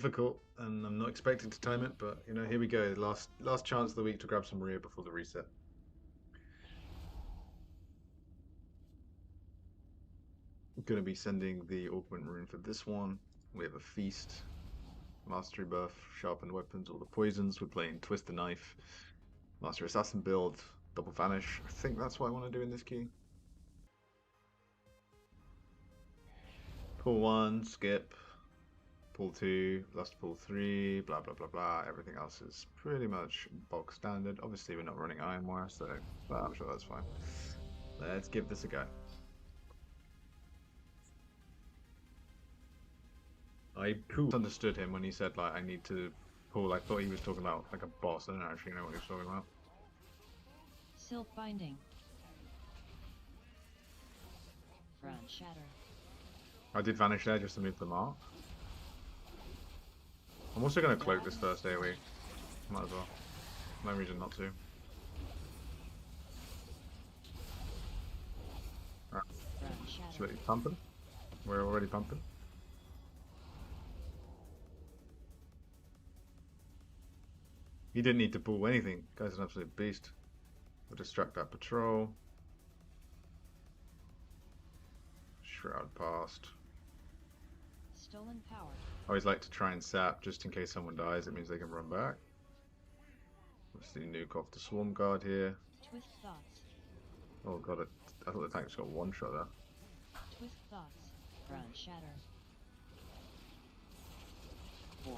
difficult, and I'm not expecting to time it, but you know, here we go. Last chance of the week to grab some rear before the reset. I'm going to be sending the augment rune for this one. We have a feast, mastery buff, sharpened weapons, all the poisons. We're playing twist the knife, master assassin build, double vanish. I think that's what I want to do in this key. Pull 1, skip. Pull 2, last pull 3, blah blah blah blah. Everything else is pretty much bog standard. Obviously we're not running Ironwire, so but I'm sure that's fine. Let's give this a go. I understood him when he said like I need to pull. I thought he was talking about like a boss. I don't actually know what he was talking about. Silk binding. Front shatter. I did vanish there just to move the mark. I'm also going to cloak this first AoE. Might as well. No reason not to. Right. Absolutely pumping. We're already pumping. He didn't need to pull anything. Guy's an absolute beast. We'll distract that patrol. Shroud past. Stolen power. I always like to try and sap just in case someone dies. It means they can run back. Obviously nuke off the swarm guard here. Twist thoughts. Oh god, I thought the tank's got one shot there. Twist thoughts. Front shatter. 4.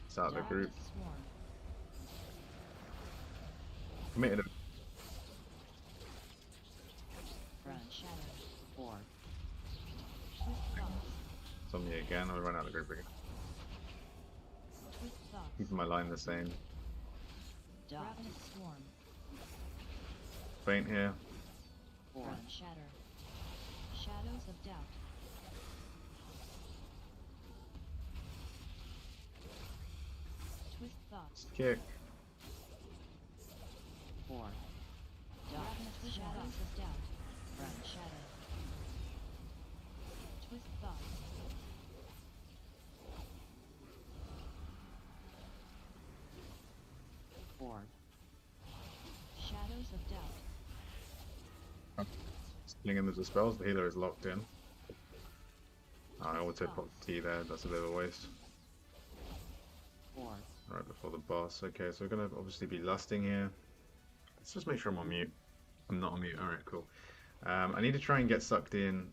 It's out of the group. Swarm. Committed him. Front shatter. 4. Twist thoughts. It's on me again. I'll run out of the group again. Twist thoughts. Keeping my line the same. Ravenous swarm. Faint here. Front shatter. Shadows of doubt. Twist thoughts. Kick. 4. Ravenous shadows of doubt. Front shatter. Twist thoughts. 4. Shadows of doubt. Sling him as the spells. The healer is locked in. I auto pop T there. That's a bit of a waste. 4. Right before the boss. Okay, so we're going to obviously be lusting here. Let's just make sure I'm on mute. I'm not on mute. Alright, cool. I need to try and get sucked in.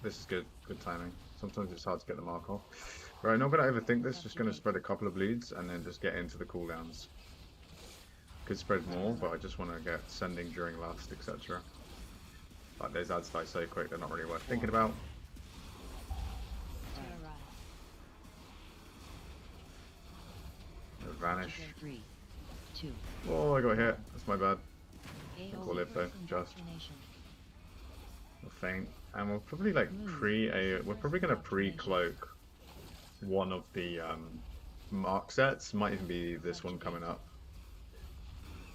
This is good. Good timing. Sometimes it's hard to get the mark off. Right, I'm not going to overthink this. Just going to spread a couple of bleeds and then just get into the cooldowns. Could spread more, but I just want to get sending during lust, etc. Like those ads die so quick, they're not really worth thinking about. Vanish. 3, 2. Oh, I got hit. That's my bad. We'll live though, just. We'll faint. And we'll probably like we're probably going to pre-cloak one of the mark sets. Might even be this one coming up.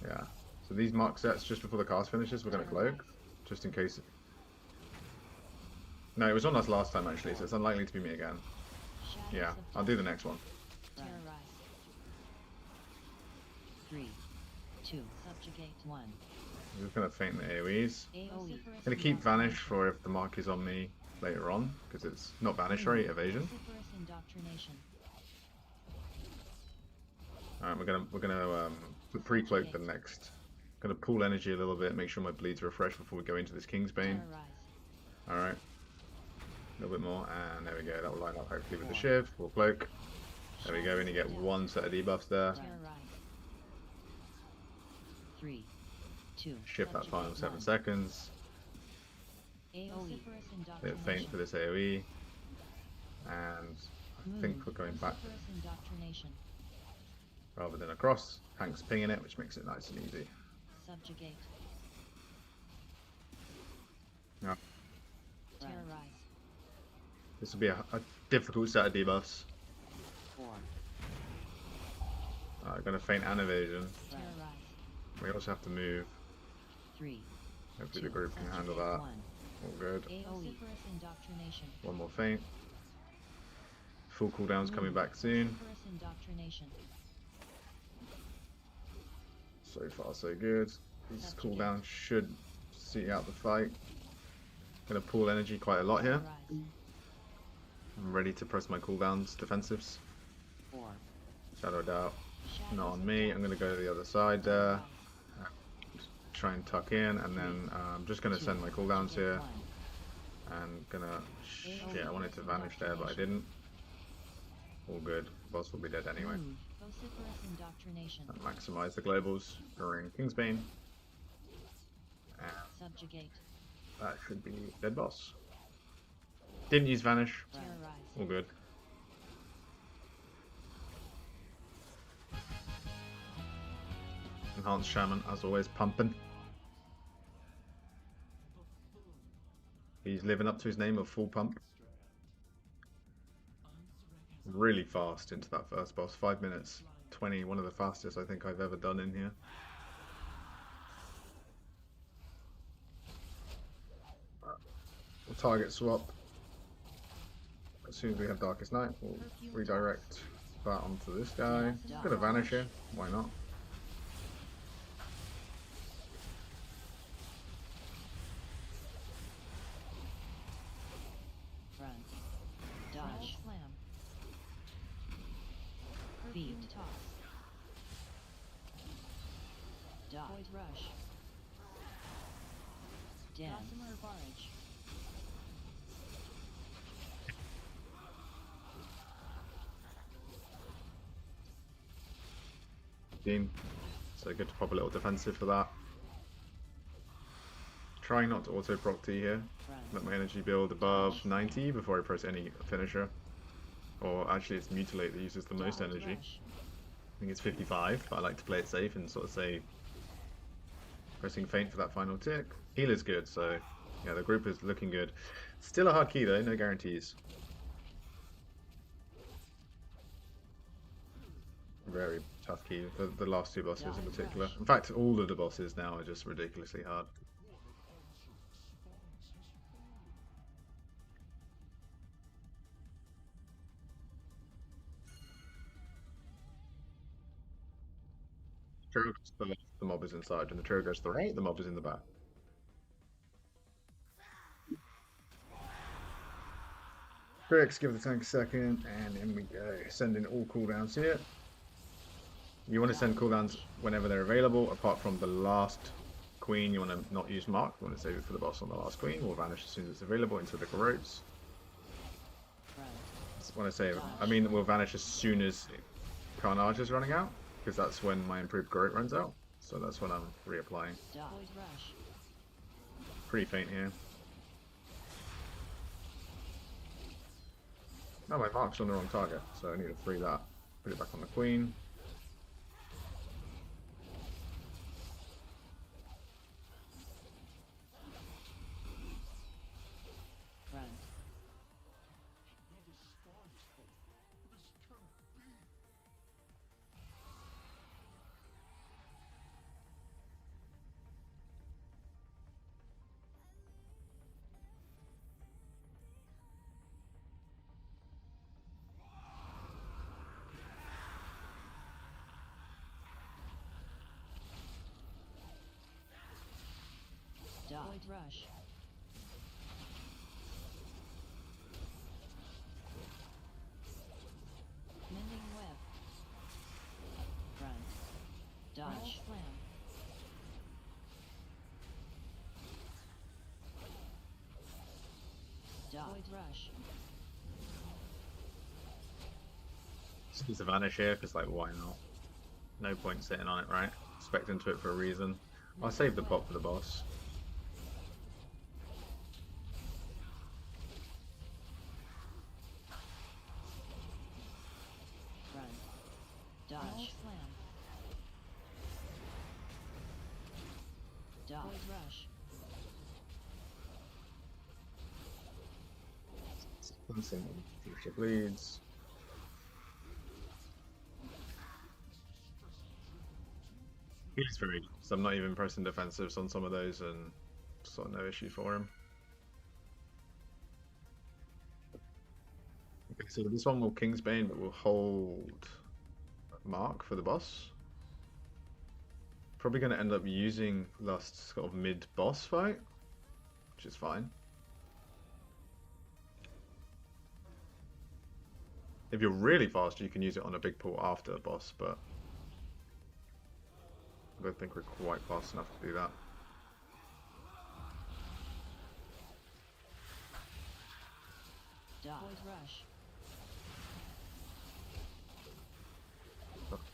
Yeah. So these mark sets just before the cast finishes, we're going to cloak. Just in case. No, it was on us last time actually, so it's unlikely to be me again. Yeah, I'll do the next one. 3, 2, subjugate 1. I'm just going to faint the AoEs. I'm going to keep vanish for if the mark is on me later on, because it's not vanish, sorry, evasion. Alright, we're gonna pre-cloak the next. Gonna pool energy a little bit, make sure my bleeds refresh before we go into this Kingsbane. Alright. A little bit more, and there we go. That will line up hopefully with the shiv. We'll cloak. There we go, we only get one set of debuffs there. 3, 2. Shift that final 7 seconds. Bit faint for this AoE. And I think we're going back rather than across. Tank's pinging it, which makes it nice and easy. Subjugate. Yeah. Terrorize. This will be a difficult set of debuffs. 4. Gonna faint and evasion. Terrorize. We also have to move. 3. Hopefully the group can handle that. 1. All good. Vociferous indoctrination. One more feint. Full cooldown's coming back soon. Vociferous indoctrination. So far so good. These cooldowns should see out the fight. Gonna pool energy quite a lot here. Rise. I'm ready to press my cooldowns, defensives. 4. Shadow Doubt, Shadows not on of me. doubt. I'm gonna go to the other side there. Rise. Try and tuck in, and then I'm just gonna send my cooldowns here. And gonna, yeah, I wanted to vanish there, but I didn't. All good. Boss will be dead anyway. Move. Vociferous indoctrination. And maximize the globals during Kingsbane. And Subjugate. that should be dead boss. Didn't use vanish. Terrorize. All good. Enhanced Shaman, as always, pumping. He's living up to his name of full pump. Really fast into that first boss. 5 minutes 20, one of the fastest I think I've ever done in here. We'll target swap. As soon as we have Darkest Night, we'll redirect that onto this guy. Gonna vanish here, why not? Run. Dodge. Slam. Beat. Toss. Dodge. Void rush. Den. Gossamer barrage. So good to pop a little defensive for that. Trying not to auto proc T here. Run. Let my energy build above 90 before I press any finisher. Or actually it's Mutilate that uses the most Dodge energy. rush. I think it's 55, but I like to play it safe and sort of say pressing feint for that final tick. Heal is good, so yeah, the group is looking good. Still a hard key though, no guarantees. Very tough key, the last two bosses in particular. In fact, all of the bosses now are just ridiculously hard. Trigger goes to the left, the mob is inside, and the trigger goes to the right, the mob is in the back. Critics, give the tank a second, and in we go. Send in all cooldowns here. You want to send cooldowns whenever they're available, apart from the last queen. You want to not use mark, you want to save it for the boss on the last queen. Will vanish as soon as it's available into the corrodes. Run. When I say, I mean will vanish as soon as Carnage is running out, because that's when my improved Garrote runs out. So that's when I'm reapplying. Dodge. Void rush. Pretty faint here. No, my mark's on the wrong target, so I need to free that. Put it back on the queen. Run. Dodge. Void rush. Mending web. Run. Dodge. Slam. Dodge. Void rush. Just use the vanish here, because like why not? No point sitting on it, right? Expect into it for a reason. I'll save the pop for the boss. Run. Dodge. Slam. Dodge. Void rush. Future bleeds. He's very good, so I'm not even pressing defensives on some of those, and sort of no issue for him. So this one will Kingsbane, but we'll hold Mark for the boss. Probably going to end up using Lust's sort of mid-boss fight, which is fine. If you're really fast, you can use it on a big pool after a boss, but I don't think we're quite fast enough to do that. Boys rush.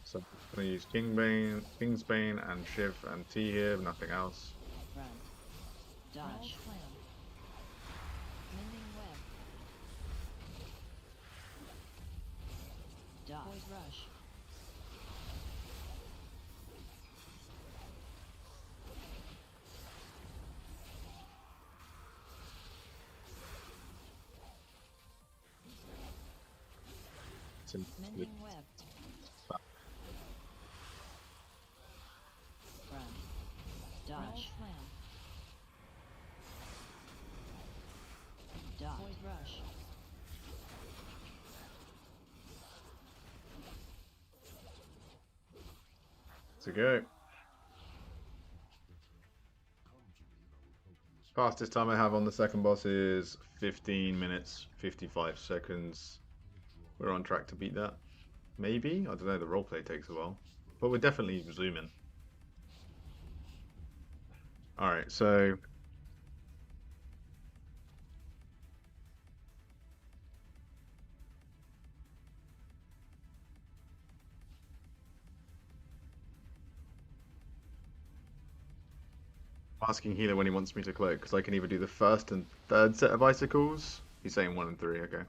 So I'm going to use Kingsbane and Shiv and T here, nothing else. Run. Dodge. Slam. Mending web. Dodge. Boys rush. Mending web. Run. Dodge. Slam. Dodge. Boys rush. To go. Fastest time I have on the second boss is 15 minutes, 55 seconds. We're on track to beat that. Maybe? I don't know, the roleplay takes a while. But we're definitely zooming. Alright, so... asking healer when he wants me to cloak, because I can either do the first and third set of icicles. He's saying 1 and 3, okay.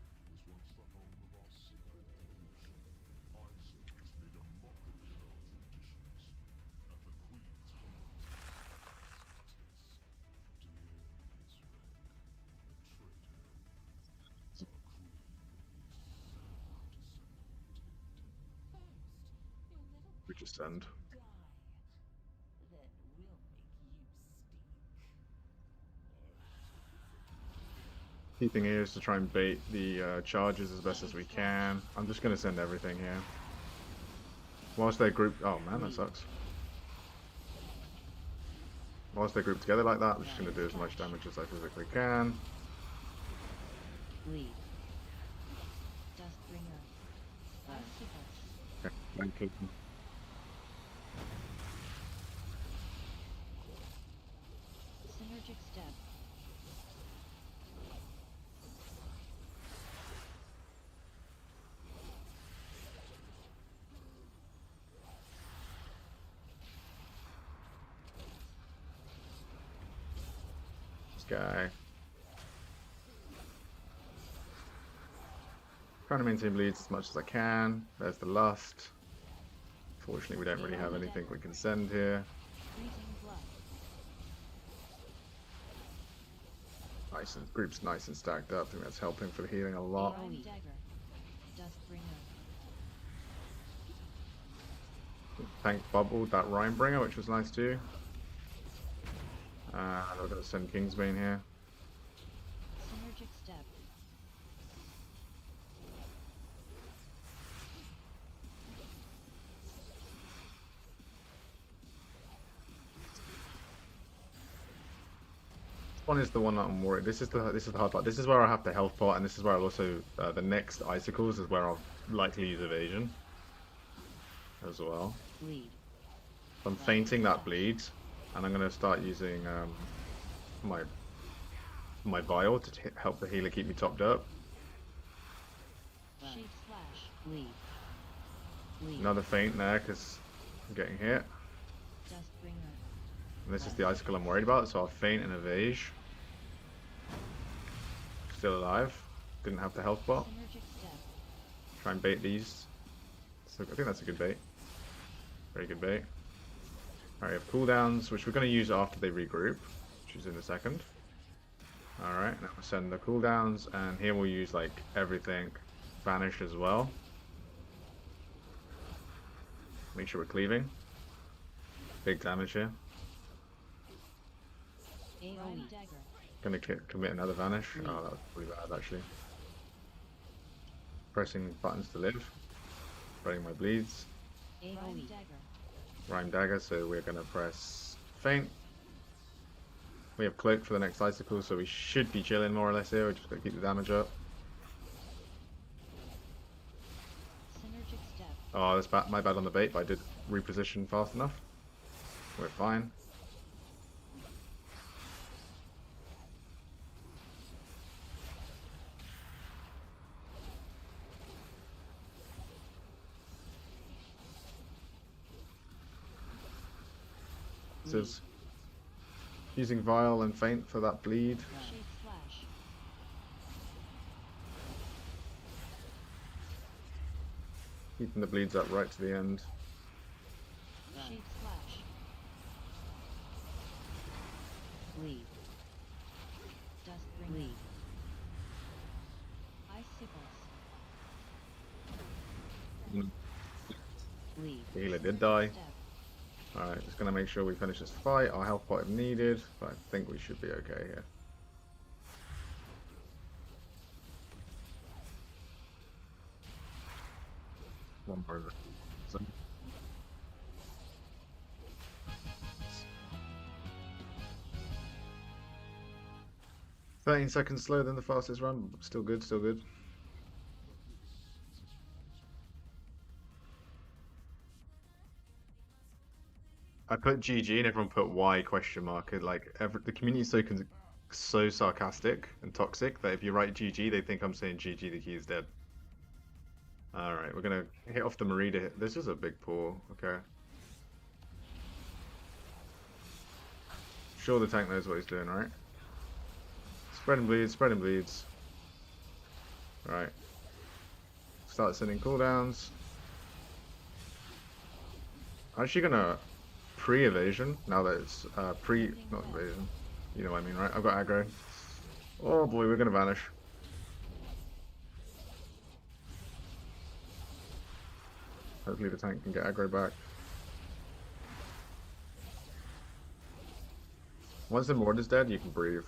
We just send. Key thing here is to try and bait the charges as best as we can. I'm just going to send everything here. Whilst they're grouped... Oh man, that sucks. Whilst they're grouped together like that, I'm just going to do as much damage as I physically can. Lead. Dustbringer. Okay, thank you. Synergic step. Guy. Trying to maintain bleeds as much as I can. There's the lust. Fortunately, we don't really have anything we can send here. Nice and group's nice and stacked up. I think that's helping for the healing a lot. Tank bubbled that Rhinebringer, which was nice too. We're going to send Kingsbane here. Synergic step. This one is the one that I'm worried. This is the hard part. This is where I have the health pot, and this is where I'll also the next icicles is where I'll likely use evasion as well. Bleed. I'm fainting that bleed, and I'm going to start using my vial to help the healer keep me topped up. Sheath slash. Bleed. Bleed. Another faint there because I'm getting hit. Dustbringer. And this is the icicle I'm worried about, so I'll faint and evage. Still alive. Didn't have the health bot. Synergic step. Try and bait these. So I think that's a good bait. Very good bait. Alright, we have cooldowns, which we're going to use after they regroup, which is in a second. Alright, now we'll send the cooldowns, and here we'll use like everything. Vanish as well. Make sure we're cleaving. Big damage here. AoE dagger. Gonna commit another vanish. Oh, that was pretty bad actually. Pressing buttons to live. Spreading my bleeds. AoE. Rhyme dagger, so we're gonna press faint. We have cloak for the next icicle, so we should be chilling more or less here. We're just gonna keep the damage up. Synergic step. Oh, that's bad. My bad on the bait, but I did reposition fast enough. We're fine. This using Vial and Faint for that bleed. Shade slash. Keeping the bleeds up right to the end. Shade slash. Bleed. Dust bringer. Bleed. Icicles. Bleed. The healer did die. Step. Alright, just gonna make sure we finish this fight. Our health pot if needed, but I think we should be okay here. One more. 13 seconds slower than the fastest run. Still good, still good. I put GG and everyone put Y question mark. Like the community is so sarcastic and toxic that if you write GG, they think I'm saying GG, the key is dead. Alright, we're gonna hit off the Merida. This is a big pull, okay. Sure the tank knows what he's doing, right? Spreading bleeds, spreading bleeds. Right. Start sending cooldowns. I'm actually gonna pre-evasion now that it's not evasion. You know what I mean, right? I've got aggro. Oh boy, we're gonna vanish. Hopefully the tank can get aggro back. Once the Mord is dead, you can breathe.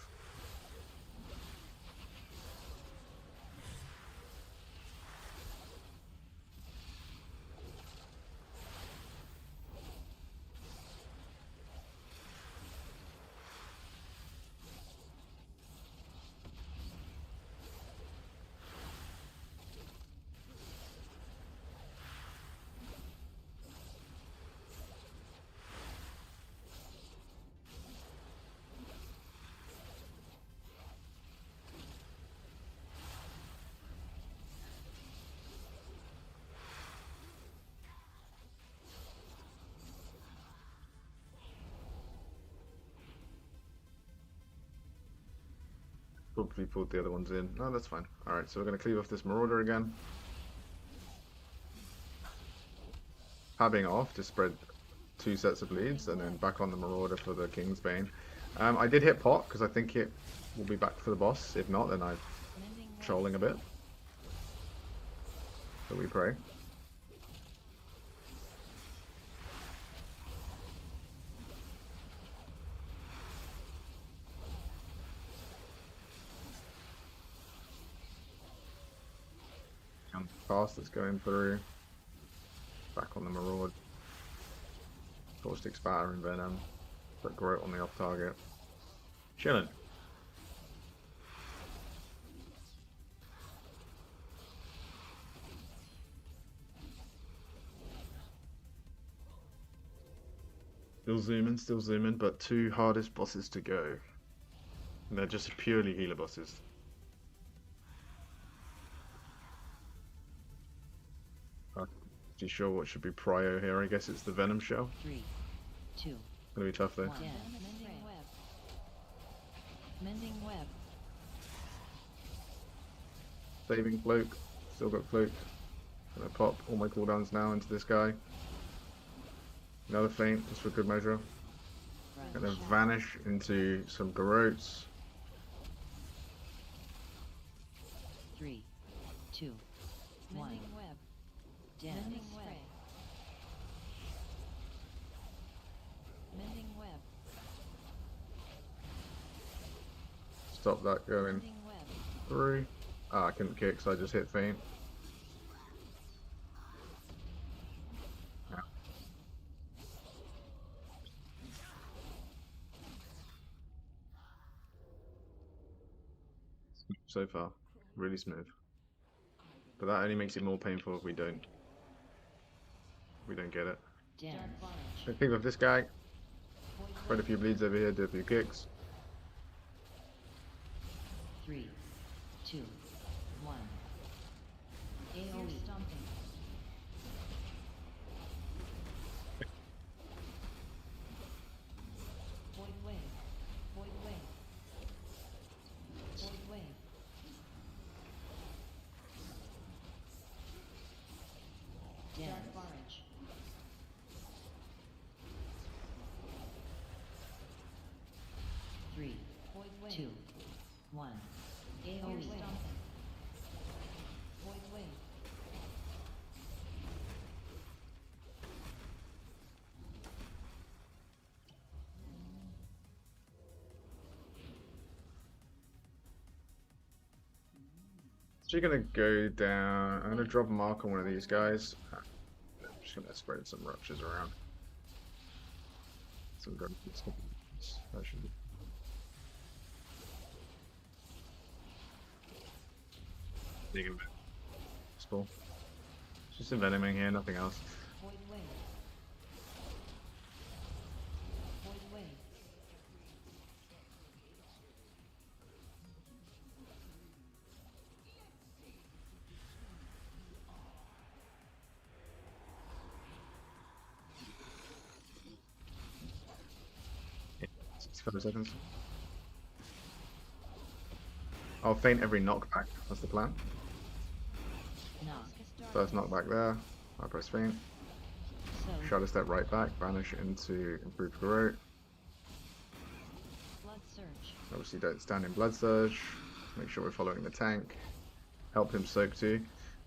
Probably pulled the other ones in. No, that's fine. Alright, so we're going to cleave off this Marauder again. Pabbing off to spread 2 sets of bleeds, and then back on the Marauder for the King's Bane. I did hit pot, because I think it will be back for the boss. If not, then I'm trolling a bit. So we pray. Fast that's going through. Back on the Maraud. Caustic Spatter and Venom. Put Groat on the off target. Chilling. Still zooming, but 2 hardest bosses to go. And they're just purely healer bosses. Sure what should be prio here. I guess it's the Venom Shell. 3, 2. Gonna be tough though. Mending web. Saving Cloak. Still got Cloak. Gonna pop all my cooldowns now into this guy. Another Faint, just for good measure. Gonna vanish into some Garrotes. 3, 2, 1. Mending web. Mending web. Stop that going Mending web. through. Ah, I couldn't kick, so I just hit Faint. so far. Really smooth. But that only makes it more painful if we don't get it. Dance. I think of this guy. Quite a few bleeds over here, do a few kicks. 3, 2, 1. AoE stomping. Void wave. Void wave. Void wave. Dance. Barrage. 3, 2, 1. AoE stomping. Void wave. So you're gonna go down. I'm gonna drop a mark on one of these guys. I'm just gonna spread some ruptures around. Some good. That should be. Digging back. It's cool. It's just envenoming here, nothing else. Void wave. Void wave. Yeah, 65 seconds. I'll feint every knockback. That's the plan. Knock. First knockback there. I press feint. So. Shadow step right back. Banish into improved garrote. Blood surge. Obviously don't stand in blood surge. Make sure we're following the tank. Help him soak too.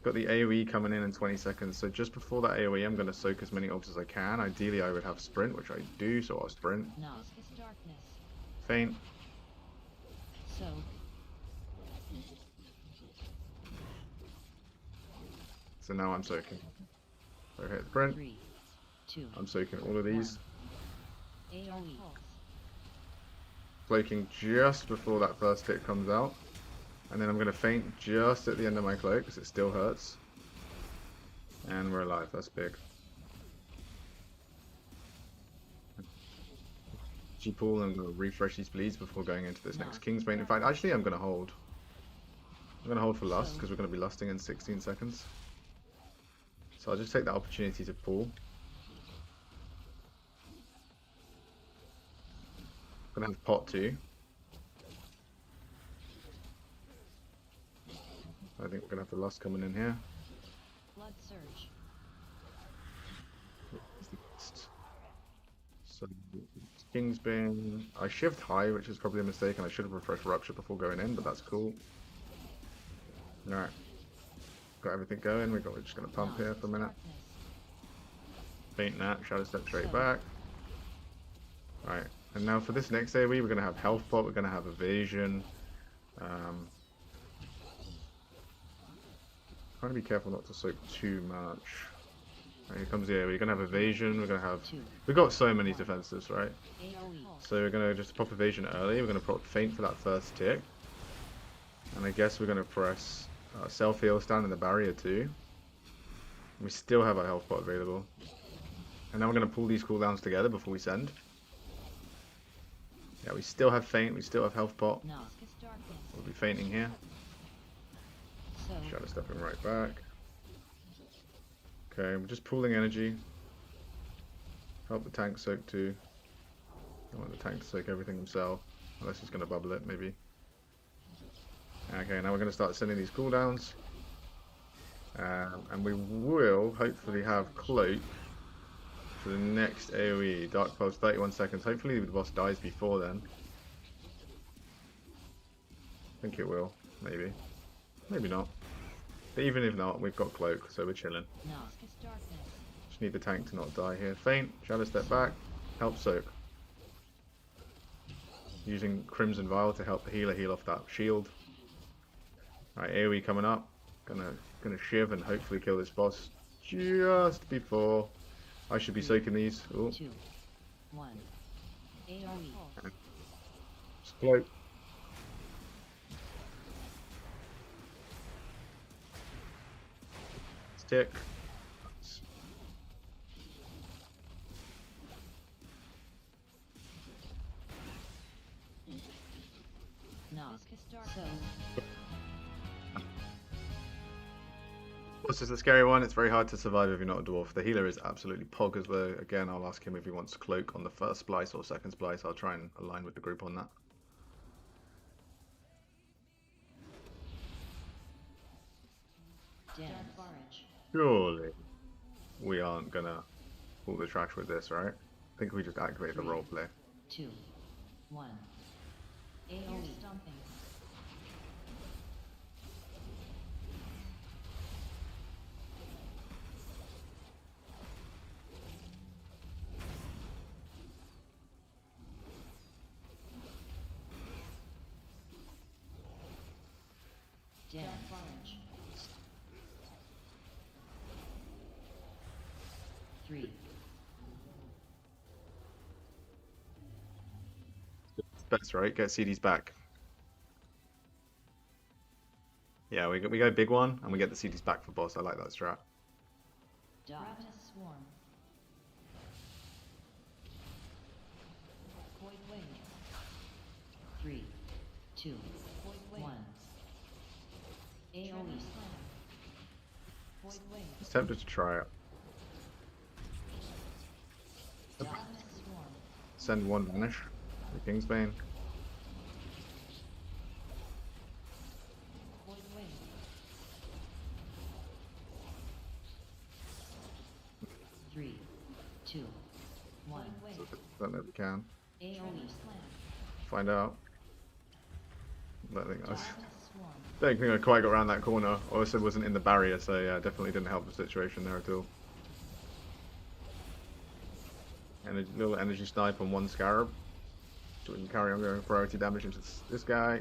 Got the AoE coming in 20 seconds. So just before that AoE, I'm going to soak as many orbs as I can. Ideally, I would have sprint, which I do, so I'll sprint. Knock. Darkness. Feint. So. So now I'm soaking. So hit sprint. 3, 2. I'm soaking all of these. AoE. Cloaking just before that first hit comes out. And then I'm going to feint just at the end of my cloak because it still hurts. And we're alive. That's big. G-Pool, I'm going to refresh these bleeds before going into this next Kingsbane. In fact, actually I'm going to hold. I'm going to hold for lust because we're going to be lusting in 16 seconds. So I'll just take that opportunity to pull. I'm going to have pot too. I think we're going to have the lust coming in here. Blood surge. So Kingsbane. I shift high, which is probably a mistake, and I should have refreshed Rupture before going in, but that's cool. Alright. Got everything going. We're just going to pump here for a minute. Feint that, Shadow Step straight back. Right, and now for this next AoE, we're going to have Health Pot, we're going to have Evasion. Trying to be careful not to soak too much. Right, here comes the AoE. We're going to have Evasion, we're going to have... We've got so many defenses, right? So we're going to just pop Evasion early, we're going to pop Feint for that first tick. And I guess we're going to press Self-Heal, stand in the barrier too. We still have our Health Pot available. And now we're going to pull these cooldowns together before we send. Yeah, we still have Feint, we still have Health Pot. We'll be feinting here. Shadow stepping right back. Okay, we're just pooling energy. Help the tank soak too. I want the tank to soak everything himself. Unless he's going to bubble it, maybe. Okay, now we're going to start sending these cooldowns. And we will hopefully have Cloak for the next AoE. Dark Pulse, 31 seconds. Hopefully the boss dies before then. I think it will, maybe. Maybe not. But even if not, we've got Cloak, so we're chilling. Just need the tank to not die here. Feint, Shadow Step back, help soak. Using Crimson Vial to help the healer heal off that shield. Right, AoE coming up. Gonna shiv and hopefully kill this boss just before I should be soaking these. Ooh. 2, 1. AoE. Cloak. Tick. No. So, This is a scary one. It's very hard to survive if you're not a dwarf. The healer is absolutely poggers though. Again, I'll ask him if he wants to cloak on the first splice or second splice. I'll try and align with the group on that. Dan Forage. Surely we aren't gonna pull the trash with this, right? I think we just activate the roleplay. 2, 1. AoE stomping. Dan Forage. 3, That's right. Get CDs back. Yeah, we go big one and we get the CDs back for boss. I like that strat. Ravenous Swarm. Void Wave. 3, 2, 1. AoE Slam. Void Wave. It's tempted to try it. Ravenous Swarm. Send one vanish. The Kingsbane. Void Wave. 3, 2, 1. Don't know if we can. AoE Slam. Find out. I don't think I Ravenous Swarm. don't think I quite got around that corner. Also wasn't in the barrier, so yeah, definitely didn't help the situation there at all. And a little energy snipe on one scarab. So we can carry on going priority damage into this guy.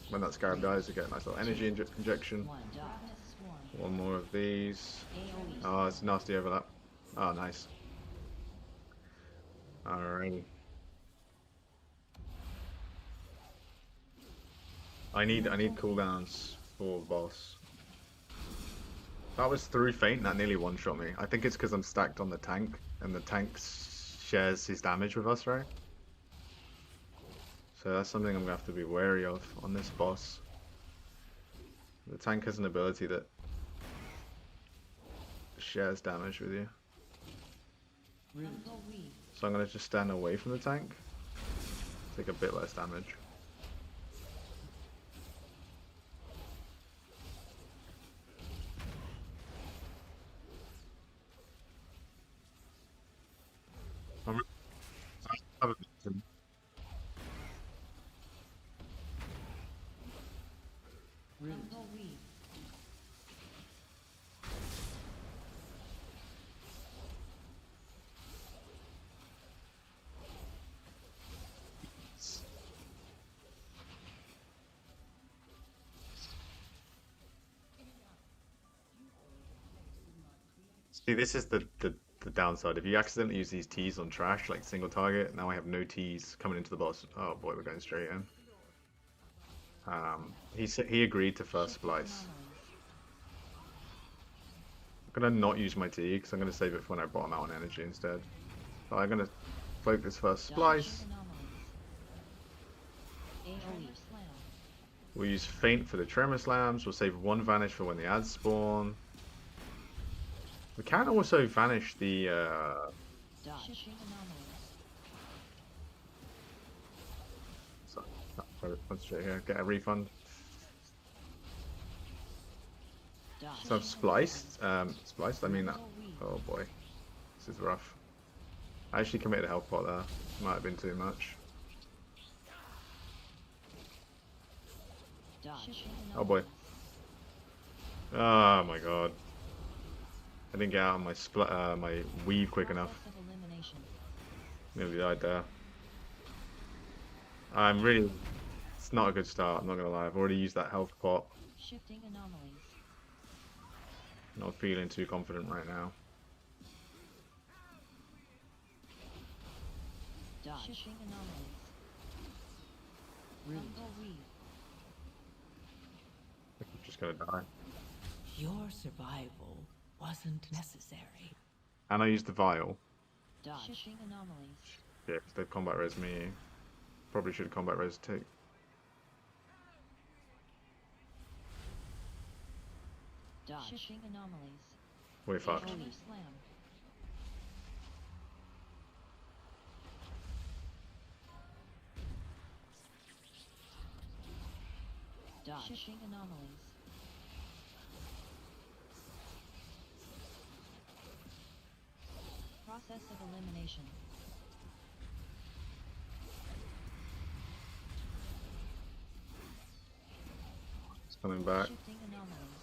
When that scarab dies, you get a nice little energy injection. 1. Ravenous Swarm. One more of these. AoE Oh, it's a nasty overlap. Oh, nice. Alrighty. I need cooldowns for boss. That was through feint, that nearly one-shot me. I think it's because I'm stacked on the tank, and the tank shares his damage with us, right? So that's something I'm going to have to be wary of on this boss. The tank has an ability that shares damage with you. Rumble Weave. So I'm going to just stand away from the tank. Take a bit less damage. Rumble Weave. See, this is the downside. If you accidentally use these T's on trash, like single target, now I have no T's coming into the boss. Oh boy, we're going straight in. He agreed to first splice. I'm gonna not use my T because I'm gonna save it for when I bottom out on energy instead. So I'm gonna focus first splice. AoE Slam. We'll use feint for the tremor slams. We'll save one vanish for when the ads spawn. We can also vanish the Dodge. sorry, concentrate here. Get a refund. Dodge. So I've spliced. Spliced. I mean that. Oh boy, this is rough. I actually committed a health pot there. Might have been too much. Dodge. Oh boy. Oh my god. I didn't get out of my weave quick enough. Process of elimination. Nearly died there. It's not a good start, I'm not gonna lie. I've already used that health pot. Shifting anomalies. Not feeling too confident right now. Dodge. Shifting anomalies. Rumble Weave. I think I'm just gonna die. Your survival wasn't necessary. And I used the vial. Dodge. Shifting anomalies. Yeah, because they've combat res me. Probably should combat res too. Dodge. Shifting anomalies. We're fucked. AoE slam. Dodge. Shifting anomalies. Process of elimination. It's coming back. Shifting anomalies.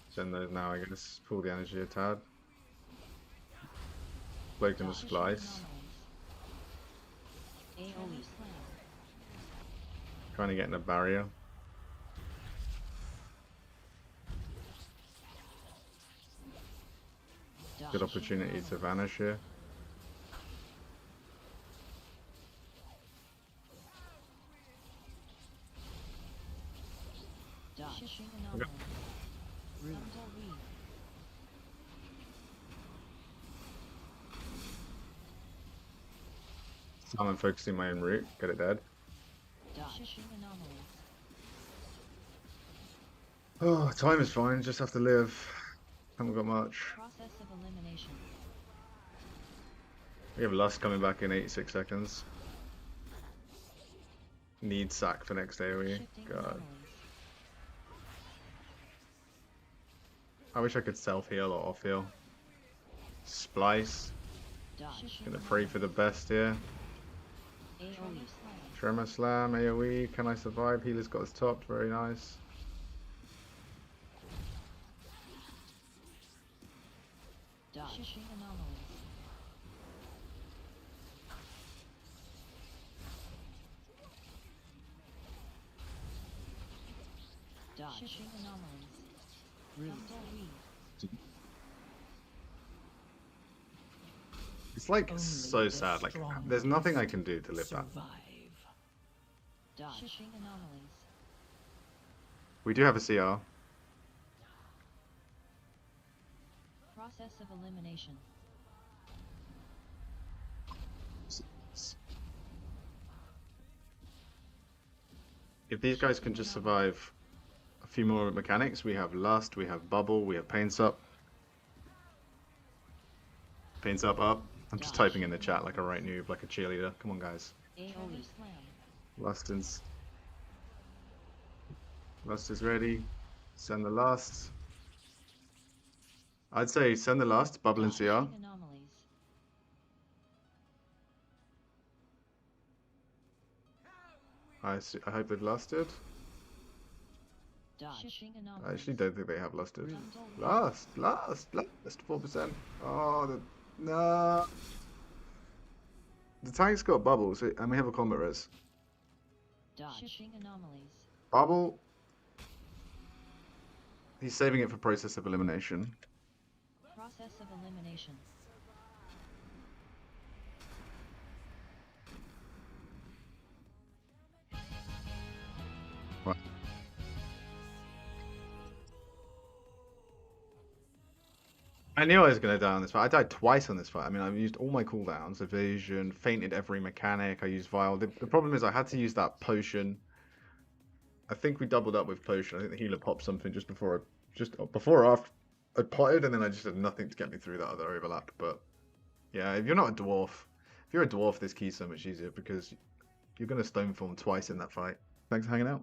Send those now, I guess. Pull the energy a tad. Cloaked in the Shifting splice. anomalies. AoE slam. Trying to get in a barrier. Dodge. Good opportunity to vanish here. Dodge. Shifting anomalies. Frontal weave. I'm focusing my own route. Get it dead. Dodge. Shifting anomalies. Oh, time is fine. Just have to live. Haven't got much. Process of elimination. We have Lust coming back in 86 seconds. Need sack for next AoE. Shifting God. anomalies. I wish I could self-heal or off-heal. Splice. Dodge. Gonna pray for the best here. AoE slam. Tremor Slam, AoE. Can I survive? Healer's got his top. Very nice. Dodge. Shifting anomalies. Dodge. Shifting anomalies. Frontal weave. It's like Only so the sad. Like, strongest there's nothing I can do to live that. Survive. Dodge. Shifting anomalies. We do have a CR. Process of elimination. If these guys can just survive a few more mechanics, we have Lust, we have Bubble, we have Pain Sup. Pain Sup up. I'm just typing in the chat like a right noob, like a cheerleader. Come on, guys. AoE slam. Lust is ready. Send the Lust. I'd say send the Lust, Bubble and CR. Shifting anomalies. I hope they've lusted. Dodge. Shifting I anomalies. actually don't think they have lusted. Frontal weave. Last 4%. Oh, no. The tank's got bubbles, and we have a combat res. Dodge. Shifting anomalies. Bubble. He's saving it for process of elimination. Process of elimination. What? I knew I was going to die on this fight. I died twice on this fight. I mean, I've used all my cooldowns, evasion, fainted every mechanic. I used vial. The problem is I had to use that potion. I think we doubled up with potion. I think the healer popped something just before or after I potted, and then I just had nothing to get me through that other overlap. But yeah, if you're not a dwarf, if you're a dwarf, this key's so much easier because you're going to stone form twice in that fight. Thanks for hanging out.